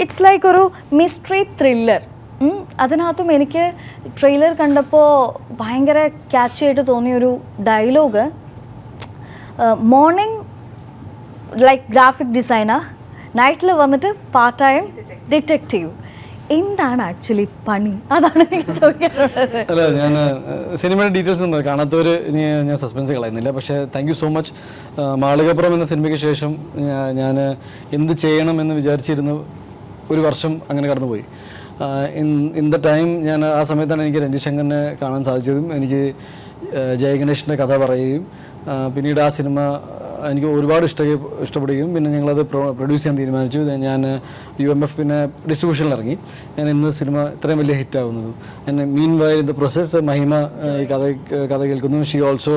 It's like ഒരു mystery thriller. അതിനകത്തും എനിക്ക് ട്രെയിലർ കണ്ടപ്പോൾ ഭയങ്കര ക്യാച്ച് ആയിട്ട് തോന്നിയൊരു dialogue, morning like graphic designer, നൈറ്റിൽ വന്നിട്ട് പാർട്ട് ടൈം ഡിറ്റക്റ്റീവ്. എന്താണ് ആക്ച്വലി പണി? അതാണ് എനിക്ക് ചോദിക്കാനുള്ളത്. അല്ല, ഞാൻ സിനിമയുടെ ഡീറ്റെയിൽസ് ഒന്നും കാണാത്തവർ ഞാൻ സസ്പെൻസ് കളയുന്നില്ല. പക്ഷേ thank you so much. Malikappuram എന്ന സിനിമയ്ക്ക് ശേഷം ഞാൻ എന്ത് ചെയ്യണമെന്ന് വിചാരിച്ചിരുന്നു ഒരു വർഷം അങ്ങനെ കടന്നുപോയി. ഇൻ ദ ടൈം ഞാൻ ആ സമയത്താണ് എനിക്ക് രഞ്ജിത് ശങ്കറിനെ കാണാൻ സാധിച്ചതും എനിക്ക് ജയഗണേഷിൻ്റെ കഥ പറയുകയും പിന്നീട് ആ സിനിമ എനിക്ക് ഒരുപാട് ഇഷ്ടപ്പെടുകയും പിന്നെ ഞങ്ങളത് പ്രൊഡ്യൂസ് ചെയ്യാൻ തീരുമാനിച്ചു. ഞാൻ UMF പിന്നെ ഡിസ്ട്രിബ്യൂഷനിൽ ഇറങ്ങി. ഞാൻ ഇന്ന് സിനിമ ഇത്രയും വലിയ ഹിറ്റാവുന്നതും എന്നെ meanwhile in the process Mahima ഈ കഥ കേൾക്കുന്നു. ഷീ ഓൾസോ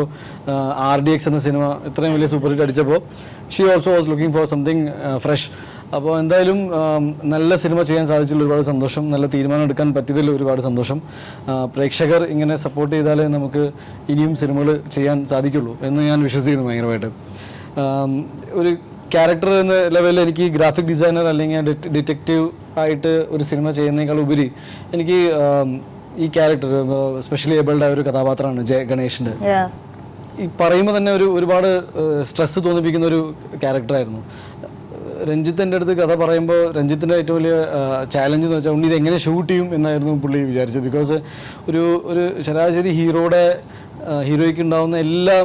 RDX എന്ന സിനിമ ഇത്രയും വലിയ സൂപ്പർ ഹിറ്റ് അടിച്ചപ്പോൾ she also was looking for something fresh. അപ്പോൾ എന്തായാലും നല്ല സിനിമ ചെയ്യാൻ സാധിച്ചതിൽ ഒരുപാട് സന്തോഷം. നല്ല തീരുമാനം എടുക്കാൻ പറ്റിയതിൽ ഒരുപാട് സന്തോഷം. പ്രേക്ഷകർ ഇങ്ങനെ സപ്പോർട്ട് ചെയ്താലേ നമുക്ക് ഇനിയും സിനിമകൾ ചെയ്യാൻ സാധിക്കുള്ളൂ എന്ന് ഞാൻ വിശ്വസിക്കുന്നു ഭയങ്കരമായിട്ട്. ഒരു ക്യാരക്ടർ എന്ന ലെവലിൽ എനിക്ക് ഗ്രാഫിക് ഡിസൈനർ അല്ലെങ്കിൽ ഡിറ്റക്റ്റീവ് ആയിട്ട് ഒരു സിനിമ ചെയ്യുന്നതിനേക്കാൾ ഉപരി എനിക്ക് ഈ ക്യാരക്ടർ സ്പെഷ്യലി ഏബിൾഡ് ആയ ഒരു കഥാപാത്രമാണ് ഗണേഷിൻ്റെ. ഈ പറയുമ്പോൾ തന്നെ ഒരുപാട് സ്ട്രെസ് തോന്നിപ്പിക്കുന്ന ഒരു ക്യാരക്ടറായിരുന്നു. രഞ്ജിത്ത് എൻ്റെ അടുത്ത് കഥ പറയുമ്പോൾ രഞ്ജിത്തിൻ്റെ ഏറ്റവും വലിയ ചാലഞ്ച് എന്ന് വെച്ചാൽ ഉണ്ണി ഇത് എങ്ങനെ ഷൂട്ട് ചെയ്യും എന്നായിരുന്നു പുള്ളി വിചാരിച്ചത്. ബിക്കോസ് ഒരു ശരാശരി ഹീറോയ്ക്ക് ഉണ്ടാകുന്ന എല്ലാ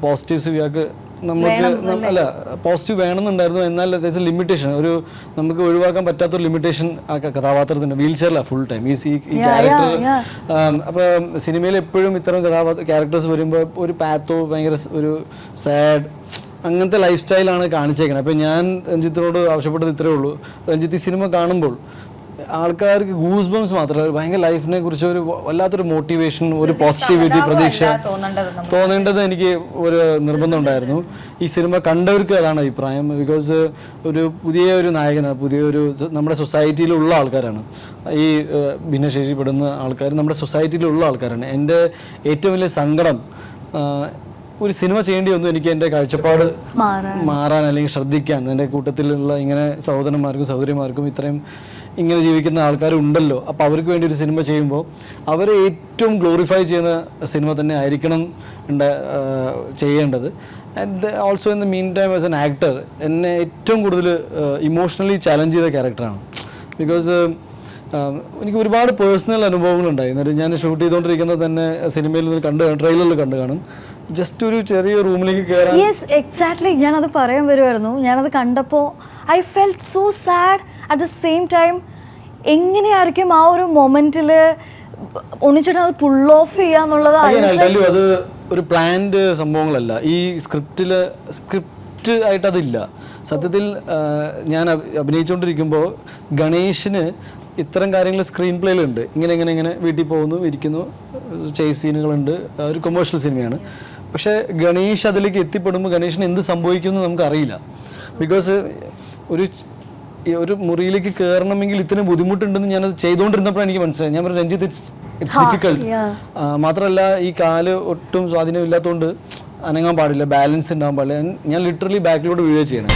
പോസിറ്റീവ്സും ഇയാൾക്ക് നമുക്ക് അല്ല പോസിറ്റീവ് വേണമെന്നുണ്ടായിരുന്നു. എന്നാൽ അത്യാവശ്യം ലിമിറ്റേഷൻ നമുക്ക് ഒഴിവാക്കാൻ പറ്റാത്തൊരു ലിമിറ്റേഷൻ ആ കഥാപാത്രത്തിൻ്റെ വീൽ ചെയറിലാണ് ഫുൾ ടൈം ഈ ക്യാരക്ടർ. അപ്പോൾ സിനിമയിൽ എപ്പോഴും ഇത്തരം ക്യാരക്ടേഴ്സ് വരുമ്പോൾ ഒരു പാത്തോ ഭയങ്കര ഒരു സാഡ് അങ്ങനത്തെ ലൈഫ് സ്റ്റൈലാണ് കാണിച്ചേക്കുന്നത്. അപ്പോൾ ഞാൻ രഞ്ജിത്തിനോട് ആവശ്യപ്പെട്ടത് ഇത്രയേ ഉള്ളൂ, രഞ്ജിത്ത് ഈ സിനിമ കാണുമ്പോൾ ആൾക്കാർക്ക് ഗൂസ് ബംസ് മാത്രമല്ല ഭയങ്കര ലൈഫിനെ കുറിച്ച് ഒരു വല്ലാത്തൊരു മോട്ടിവേഷൻ, ഒരു പോസിറ്റിവിറ്റി, പ്രതീക്ഷ തോന്നേണ്ടത് എനിക്ക് ഒരു നിർബന്ധം ഉണ്ടായിരുന്നു. ഈ സിനിമ കണ്ടവർക്ക് അതാണ് അഭിപ്രായം. ബിക്കോസ് പുതിയൊരു നായകനാണ്, പുതിയൊരു നമ്മുടെ സൊസൈറ്റിയിലുള്ള ആൾക്കാരാണ് ഈ ഭിന്നശേഷിപ്പെടുന്ന ആൾക്കാർ, നമ്മുടെ സൊസൈറ്റിയിലുള്ള ആൾക്കാരാണ്. എൻ്റെ ഏറ്റവും വലിയ സങ്കടം ഒരു സിനിമ ചെയ്യേണ്ടി വന്നു എനിക്ക് എൻ്റെ കാഴ്ചപ്പാട് മാറാൻ അല്ലെങ്കിൽ ശ്രദ്ധിക്കാൻ. എൻ്റെ കൂട്ടത്തിലുള്ള ഇങ്ങനെ സഹോദരന്മാർക്കും സഹോദരിമാർക്കും ഇത്രയും ഇങ്ങനെ ജീവിക്കുന്ന ആൾക്കാരുണ്ടല്ലോ. അപ്പോൾ അവർക്ക് വേണ്ടി ഒരു സിനിമ ചെയ്യുമ്പോൾ അവരെ ഏറ്റവും ഗ്ലോറിഫൈ ചെയ്യുന്ന സിനിമ തന്നെ ആയിരിക്കണം ചെയ്യേണ്ടത്. And also in the mean time as an actor എന്നെ ഏറ്റവും കൂടുതൽ ഇമോഷണലി ചാലഞ്ച് ചെയ്ത ക്യാരക്ടറാണ്. ബിക്കോസ് എനിക്ക് ഒരുപാട് പേഴ്സണൽ അനുഭവങ്ങളുണ്ടായി. എന്നിട്ട് ഞാൻ ഷൂട്ട് ചെയ്തുകൊണ്ടിരിക്കുന്നത് തന്നെ സിനിമയിൽ നിന്ന് ട്രെയിലറിൽ കണ്ടു കാണും. ജസ്റ്റ് ഒരു ചെറിയ റൂമിലേക്ക് കയറാൻ. Yes, exactly. ഞാനത് പറയാൻ വരുമായിരുന്നു. ഞാനത് കണ്ടപ്പോൾ I felt so sad at the same time. എങ്ങനെയായിരിക്കും ആ ഒരു മൊമെന്റിൽ ഉണ്ണിച്ചേട്ടൻ അത് പുൾ ഓഫ് ചെയ്യാന്നുള്ളത്? അത് ഒരു പ്ലാൻഡ് സംഭവങ്ങളല്ല. ഈ സ്ക്രിപ്റ്റ് ആയിട്ട് അതില്ല. സത്യത്തിൽ ഞാൻ അഭിനയിച്ചുകൊണ്ടിരിക്കുമ്പോൾ ഗണേഷിന് ഇത്തരം കാര്യങ്ങൾ സ്ക്രീൻ പ്ലേയിലുണ്ട്. ഇങ്ങനെ വീട്ടിൽ പോകുന്നു, ഇരിക്കുന്നു, ചേസ് സീനുകളുണ്ട്. ഒരു കൊമേഴ്ഷ്യൽ സിനിമയാണ്. പക്ഷേ ഗണേഷ് അതിലേക്ക് എത്തിപ്പെടുമ്പോൾ ഗണേഷിന് എന്ത് സംഭവിക്കുമെന്ന് നമുക്കറിയില്ല. ബിക്കോസ് ഒരു മുറിയിലേക്ക് കയറണമെങ്കിൽ ഇത്രയും ബുദ്ധിമുട്ടുണ്ടെന്ന് ഞാനത് ചെയ്തുകൊണ്ടിരുന്നപ്പോഴാണ് എനിക്ക് മനസ്സിലായി. ഞാൻ പറഞ്ഞു രഞ്ജിത്ത് ഇറ്റ്സ് ഡിഫിക്കൾട്ട്. മാത്രമല്ല ഈ കാല് ഒട്ടും സ്വാധീനമില്ലാത്തതുകൊണ്ട് അനങ്ങാൻ പാടില്ല, ബാലൻസ് ഉണ്ടാകാൻ പാടില്ല. ഞാൻ ലിറ്ററലി ബാക്കിലോട്ട് വീഴുക ചെയ്യണം.